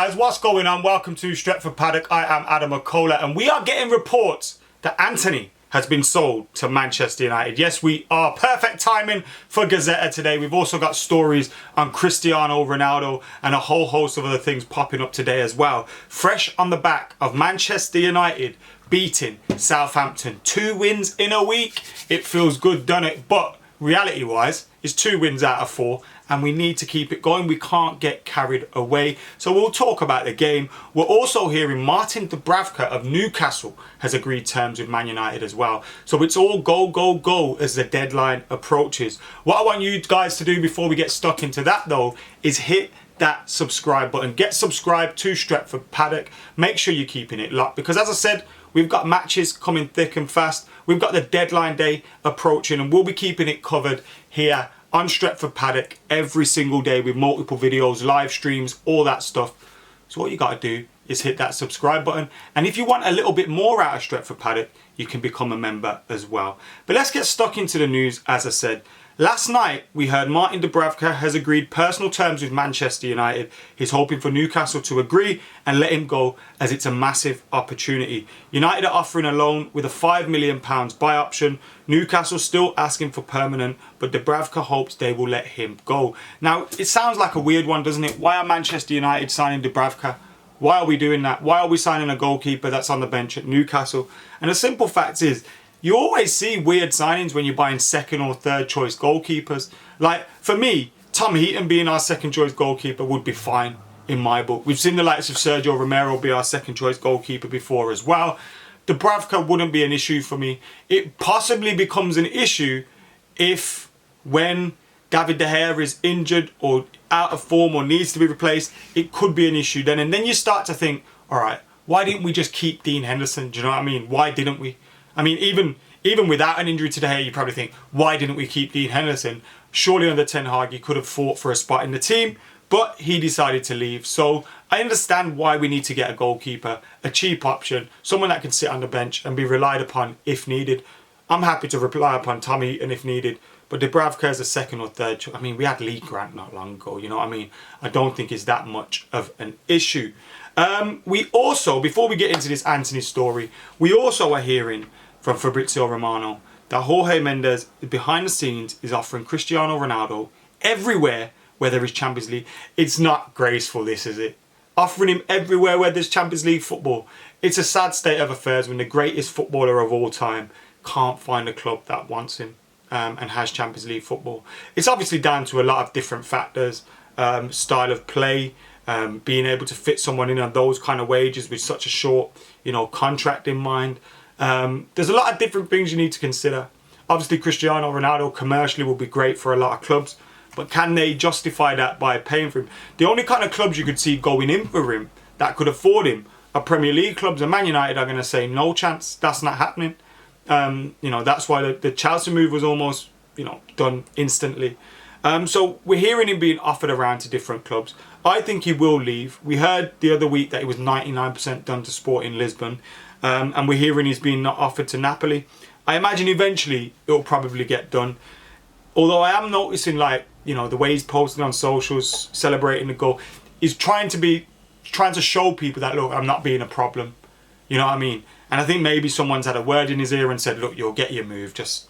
guys, what's going on? Welcome to Stretford Paddock. I am Adam McCullough, and we are getting reports that Antony has been sold to Manchester United. Yes, we are. Perfect timing for Gazetta today. We've also got stories on Cristiano Ronaldo and a whole host of other things popping up today as well. Fresh on the back of Manchester United beating Southampton. 2 wins in a week. It feels good, doesn't it? But reality-wise, it's 2 wins out of 4. And we need to keep it going. We can't get carried away. So we'll talk about the game. We're also hearing Martin Dubravka of Newcastle has agreed terms with Man United as well. So it's all go, go, go as the deadline approaches. What I want you guys to do before we get stuck into that though is hit that subscribe button. Get subscribed to Stretford Paddock. Make sure you're keeping it locked because as I said, we've got matches coming thick and fast. We've got the deadline day approaching and we'll be keeping it covered here on Stretford Paddock every single day with multiple videos, live streams, all that stuff. So what you got to do is hit that subscribe button. And if you want a little bit more out of Stretford Paddock, you can become a member as well. But let's get stuck into the news. As I said, last night we heard Martin Dubravka has agreed personal terms with Manchester United. He's hoping for Newcastle to agree and let him go as it's a massive opportunity. United are offering a loan with a £5 million buy option. Newcastle still asking for permanent, but Dubravka hopes they will let him go. Now, it sounds like a weird one, doesn't it? Why are Manchester United signing Dubravka? Why are we doing that? Why are we signing a goalkeeper that's on the bench at Newcastle? And the simple fact is, you always see weird signings when you're buying second or third choice goalkeepers. Like, for me, Tom Heaton being our second choice goalkeeper would be fine in my book. We've seen the likes of Sergio Romero be our second choice goalkeeper before as well. Dubravka wouldn't be an issue for me. It possibly becomes an issue if when David De Gea is injured or out of form or needs to be replaced, it could be an issue then. And then you start to think, all right, why didn't we just keep Dean Henderson? Do you know what I mean? Why didn't we? I mean, even without an injury to De Gea, you probably think, why didn't we keep Dean Henderson? Surely under Ten Hag, he could have fought for a spot in the team, but he decided to leave. So I understand why we need to get a goalkeeper, a cheap option, someone that can sit on the bench and be relied upon if needed. I'm happy to rely upon Tommy Eaton if needed, but Dubravka is a second or third. I mean, we had Lee Grant not long ago, you know what I mean? I don't think it's that much of an issue. We also, before we get into this Antony story, we also are hearing from Fabrizio Romano that Jorge Mendes, behind the scenes, is offering Cristiano Ronaldo everywhere where there is Champions League. It's not graceful, this, is it? Offering him everywhere where there's Champions League football. It's a sad state of affairs when the greatest footballer of all time can't find a club that wants him and has Champions League football. It's obviously down to a lot of different factors, style of play, being able to fit someone in on those kind of wages with such a short, contract in mind. There's a lot of different things you need to consider. Obviously, Cristiano Ronaldo commercially will be great for a lot of clubs, but can they justify that by paying for him? The only kind of clubs you could see going in for him that could afford him are Premier League clubs, and Man United are going to say no chance. That's not happening. That's why the Chelsea move was almost, done instantly. So we're hearing him being offered around to different clubs. I think he will leave. We heard the other week that he was 99% done to Sporting Lisbon. And we're hearing he's being offered to Napoli. I imagine eventually it'll probably get done. Although I am noticing, the way he's posting on socials, celebrating the goal, he's trying to show people that, look, I'm not being a problem. You know what I mean? And I think maybe someone's had a word in his ear and said, look, you'll get your move. Just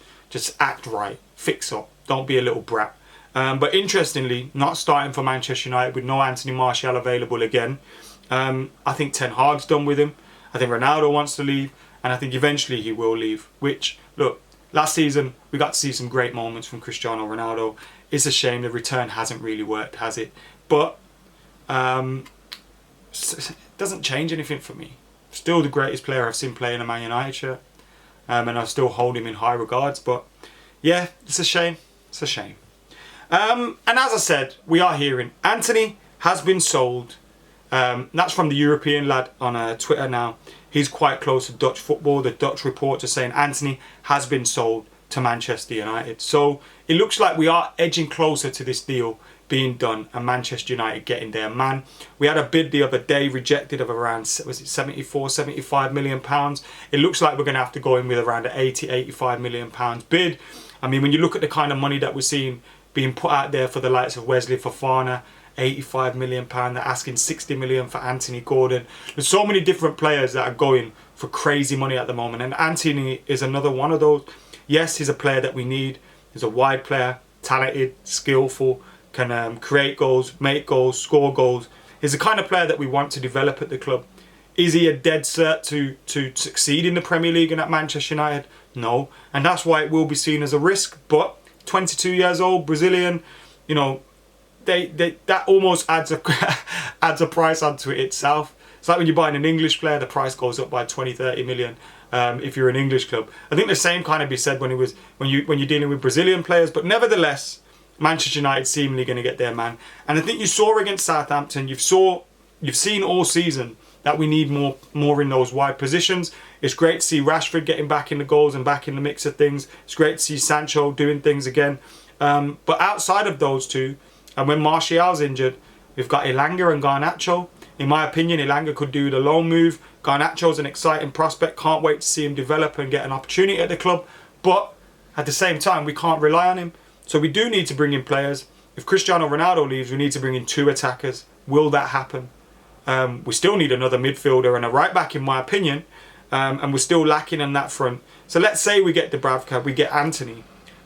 act right. Fix up. Don't be a little brat. But interestingly, not starting for Manchester United with no Anthony Martial available again. I think Ten Hag's done with him. I think Ronaldo wants to leave, and I think eventually he will leave. Which, look, last season we got to see some great moments from Cristiano Ronaldo. It's a shame the return hasn't really worked, has it? But it doesn't change anything for me. Still the greatest player I've seen play in a Man United shirt, and I still hold him in high regards. But yeah, it's a shame. It's a shame. And as I said, we are hearing Antony has been sold. That's from the European lad on Twitter now. He's quite close to Dutch football. The Dutch reports are saying Antony has been sold to Manchester United. So it looks like we are edging closer to this deal being done and Manchester United getting their man. We had a bid the other day rejected of around, was it 75 million pounds. It looks like we're going to have to go in with around an 85 million pounds bid. I mean, when you look at the kind of money that we're seeing being put out there for the likes of Wesley Fofana, £85 million. They're asking £60 million for Anthony Gordon. There's so many different players that are going for crazy money at the moment. And Antony is another one of those. Yes, he's a player that we need. He's a wide player, talented, skillful, can create goals, make goals, score goals. He's the kind of player that we want to develop at the club. Is he a dead cert to succeed in the Premier League and at Manchester United? No. And that's why it will be seen as a risk. But 22 years old, Brazilian, you know, that almost adds a price onto it itself. It's like when you're buying an English player, the price goes up by 20-30 million if you're an English club. I think the same kind of be said when you're dealing with Brazilian players. But nevertheless, Manchester United seemingly going to get their man. And I think you saw against Southampton, you've seen all season that we need more in those wide positions. It's great to see Rashford getting back in the goals and back in the mix of things. It's great to see Sancho doing things again. But outside of those two, and when Martial's injured, we've got Elanga and Garnacho. In my opinion, Elanga could do the loan move. Garnacho's an exciting prospect. Can't wait to see him develop and get an opportunity at the club. But at the same time, we can't rely on him. So we do need to bring in players. If Cristiano Ronaldo leaves, we need to bring in 2 attackers. Will that happen? We still need another midfielder and a right back, in my opinion. And we're still lacking on that front. So let's say we get Dubravka, we get Antony.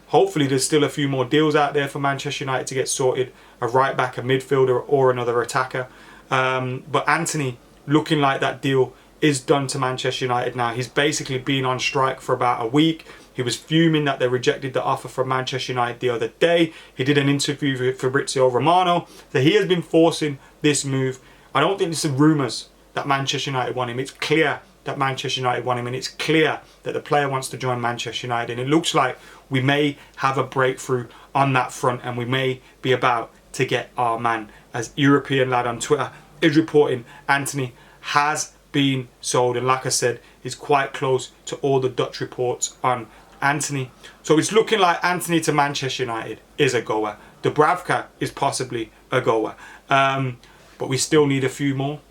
Hopefully there's still a few more deals out there for Manchester United to get sorted. A right back, a midfielder or another attacker. But Antony, looking like that deal is done to Manchester United now. He's basically been on strike for about a week. He was fuming that they rejected the offer from Manchester United the other day. He did an interview with Fabrizio Romano. So he has been forcing this move. I don't think this is rumours that Manchester United want him. It's clear that Manchester United want him, and it's clear that the player wants to join Manchester United. And it looks like we may have a breakthrough on that front, and we may be about to get our man. As European Lad on Twitter is reporting, Antony has been sold, and like I said, he's quite close to all the Dutch reports on Antony. So it's looking like Antony to Manchester United is a goer. Dubravka is possibly a goer. But we still need a few more.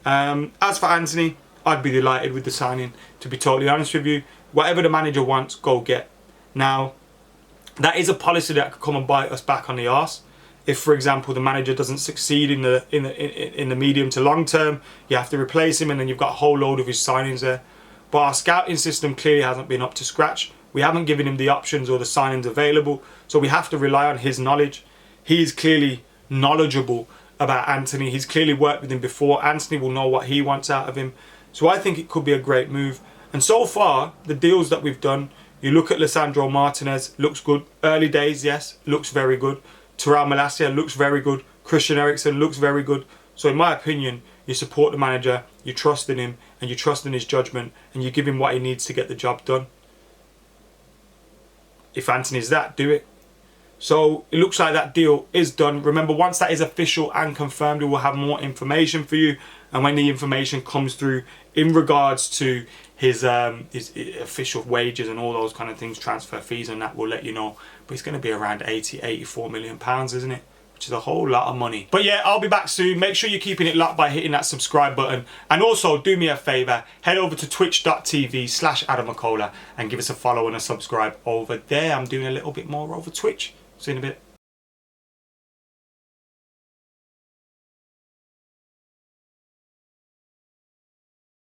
As for Antony, I'd be delighted with the signing, to be totally honest with you. Whatever the manager wants, go get. Now, that is a policy that could come and bite us back on the arse. If, for example, the manager doesn't succeed in the medium to long term, you have to replace him, and then you've got a whole load of his signings there. But our scouting system clearly hasn't been up to scratch. We haven't given him the options or the signings available, so we have to rely on his knowledge. He's clearly knowledgeable about Antony. He's clearly worked with him before. Antony will know what he wants out of him. So I think it could be a great move. And so far, the deals that we've done, you look at Lisandro Martinez, looks good. Early days, yes, looks very good. Terrell Malacia looks very good. Christian Eriksen looks very good. So in my opinion, you support the manager, you trust in him, and you trust in his judgment, and you give him what he needs to get the job done. If Antony's that, do it. So it looks like that deal is done. Remember, once that is official and confirmed, we will have more information for you. And when the information comes through in regards to his official wages and all those kind of things, transfer fees and that, we'll let you know. But it's going to be around 84 million pounds, isn't it? Which is a whole lot of money. But yeah, I'll be back soon. Make sure you're keeping it locked by hitting that subscribe button. And also, do me a favour, head over to twitch.tv/AdamMcCullough and give us a follow and a subscribe over there. I'm doing a little bit more over Twitch. See you in a bit.